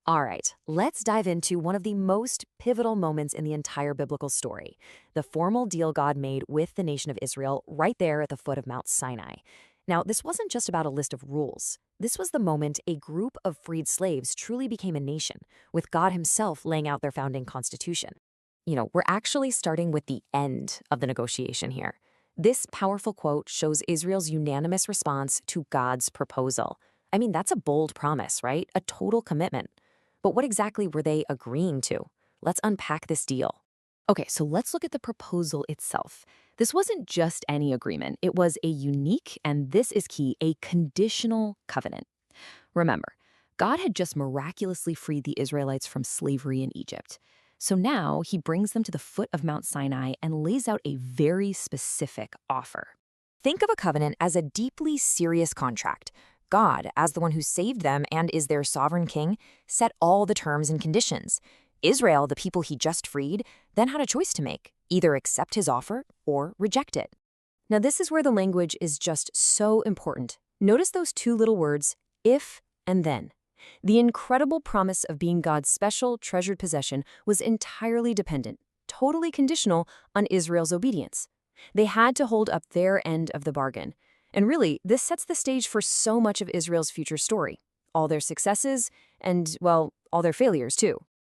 All right, let's dive into one of the most pivotal moments in the entire biblical story, the formal deal God made with the nation of Israel right there at the foot of Mount Sinai. Now, this wasn't just about a list of rules. This was the moment a group of freed slaves truly became a nation, with God himself laying out their founding constitution. We're actually starting with the end of the negotiation here. This powerful quote shows Israel's unanimous response to God's proposal. I mean, that's a bold promise, right? A total commitment. But what exactly were they agreeing to? Let's unpack this deal. Okay, so let's look at the proposal itself. This wasn't just any agreement. It was a unique, and this is key, a conditional covenant. Remember, God had just miraculously freed the Israelites from slavery in Egypt. So now he brings them to the foot of Mount Sinai and lays out a very specific offer. Think of a covenant as a deeply serious contract. God, as the one who saved them and is their sovereign king, set all the terms and conditions. Israel, the people he just freed, then had a choice to make, either accept his offer or reject it. Now, this is where the language is just so important. Notice those two little words, if and then. The incredible promise of being God's special, treasured possession was entirely dependent, totally conditional on Israel's obedience. They had to hold up their end of the bargain. And really, this sets the stage for so much of Israel's future story. All their successes and, well, all their failures too.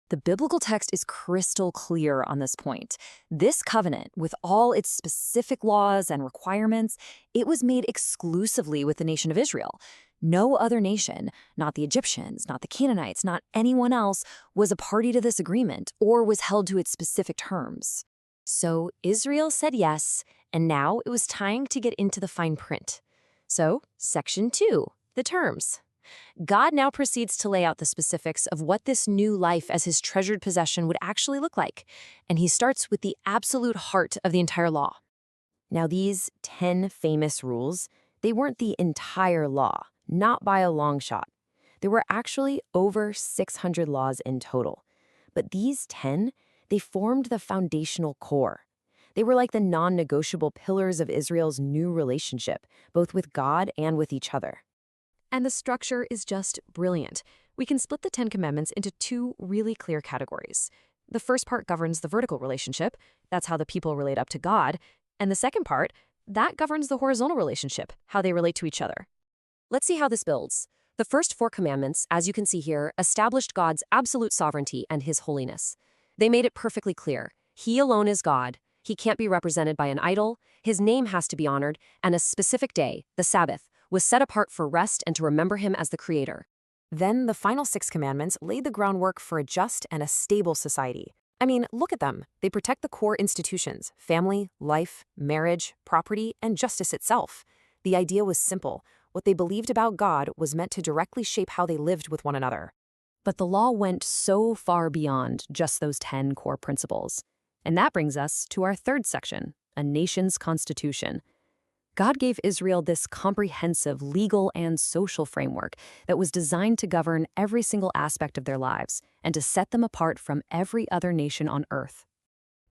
The biblical text is crystal clear on this point. This covenant, with all its specific laws and requirements, it was made exclusively with the nation of Israel. No other nation, not the Egyptians, not the Canaanites, not anyone else, was a party to this agreement or was held to its specific terms. So Israel said yes, and now it was time to get into the fine print. So, Section 2, the terms. God now proceeds to lay out the specifics of what this new life as his treasured possession would actually look like, and he starts with the absolute heart of the entire law. Now, these 10 famous rules, they weren't the entire law, not by a long shot. There were actually over 600 laws in total. But these 10, they formed the foundational core. They were like the non-negotiable pillars of Israel's new relationship, both with God and with each other. And the structure is just brilliant. We can split the 10 Commandments into two really clear categories. The first part governs the vertical relationship. That's how the people relate up to God. And the second part, that governs the horizontal relationship, how they relate to each other. Let's see how this builds. The first 4 commandments, as you can see here, established God's absolute sovereignty and his holiness. They made it perfectly clear. He alone is God. He can't be represented by an idol. His name has to be honored, and a specific day, the Sabbath, was set apart for rest and to remember him as the creator. Then the final 6 commandments laid the groundwork for a just and a stable society. I mean, look at them. They protect the core institutions: family, life, marriage, property, and justice itself. The idea was simple. What they believed about God was meant to directly shape how they lived with one another. But the law went so far beyond just those 10 core principles. And that brings us to our third section, a nation's constitution. God gave Israel this comprehensive legal and social framework that was designed to govern every single aspect of their lives and to set them apart from every other nation on earth.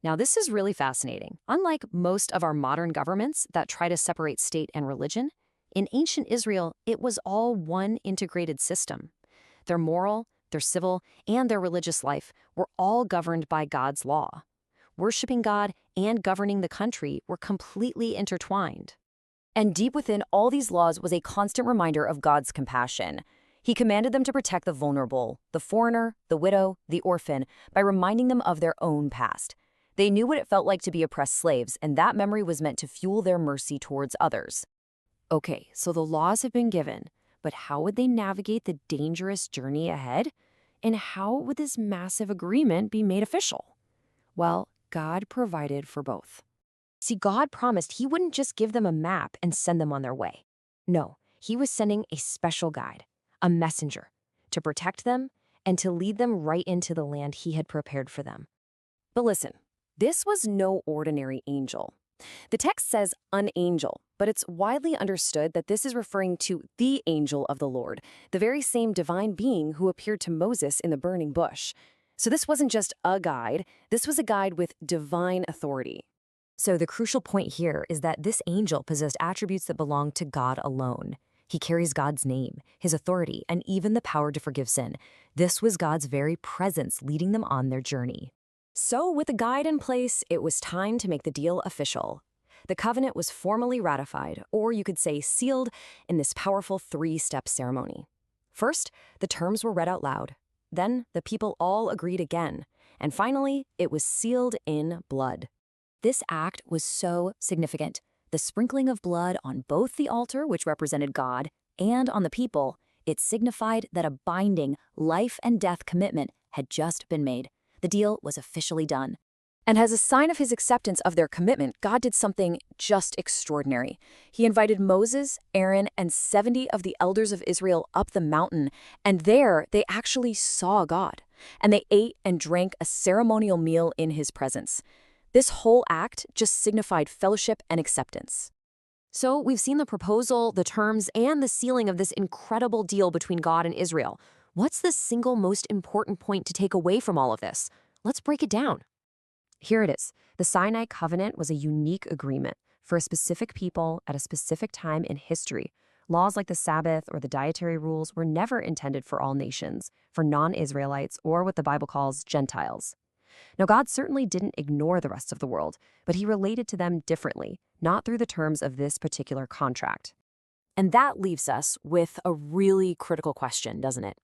Now, this is really fascinating. Unlike most of our modern governments that try to separate state and religion, in ancient Israel, it was all one integrated system. Their moral, their civil, and their religious life were all governed by God's law. Worshipping God and governing the country were completely intertwined. And deep within all these laws was a constant reminder of God's compassion. He commanded them to protect the vulnerable, the foreigner, the widow, the orphan, by reminding them of their own past. They knew what it felt like to be oppressed slaves, and that memory was meant to fuel their mercy towards others. Okay, so the laws have been given, but how would they navigate the dangerous journey ahead? And how would this massive agreement be made official? Well, God provided for both. See, God promised he wouldn't just give them a map and send them on their way. No, he was sending a special guide, a messenger, to protect them and to lead them right into the land he had prepared for them. But listen, this was no ordinary angel. The text says an angel, but it's widely understood that this is referring to the angel of the Lord, the very same divine being who appeared to Moses in the burning bush. So this wasn't just a guide, this was a guide with divine authority. So the crucial point here is that this angel possessed attributes that belonged to God alone. He carries God's name, his authority, and even the power to forgive sin. This was God's very presence leading them on their journey. So, with the guide in place, it was time to make the deal official. The covenant was formally ratified, or you could say sealed, in this powerful three-step ceremony. First, the terms were read out loud. Then, the people all agreed again. And finally, it was sealed in blood. This act was so significant. The sprinkling of blood on both the altar, which represented God, and on the people, it signified that a binding life and death commitment had just been made. The deal was officially done. And as a sign of his acceptance of their commitment, God did something just extraordinary. He invited Moses, Aaron, and 70 of the elders of Israel up the mountain, and there they actually saw God. And they ate and drank a ceremonial meal in his presence. This whole act just signified fellowship and acceptance. So we've seen the proposal, the terms, and the sealing of this incredible deal between God and Israel. What's the single most important point to take away from all of this? Let's break it down. Here it is. The Sinai Covenant was a unique agreement for a specific people at a specific time in history. Laws like the Sabbath or the dietary rules were never intended for all nations, for non-Israelites or what the Bible calls Gentiles. Now, God certainly didn't ignore the rest of the world, but he related to them differently, not through the terms of this particular contract. And that leaves us with a really critical question, doesn't it?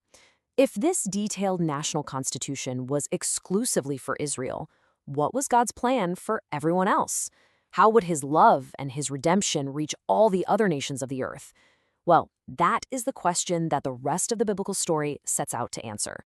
If this detailed national constitution was exclusively for Israel, what was God's plan for everyone else? How would his love and his redemption reach all the other nations of the earth? Well, that is the question that the rest of the biblical story sets out to answer.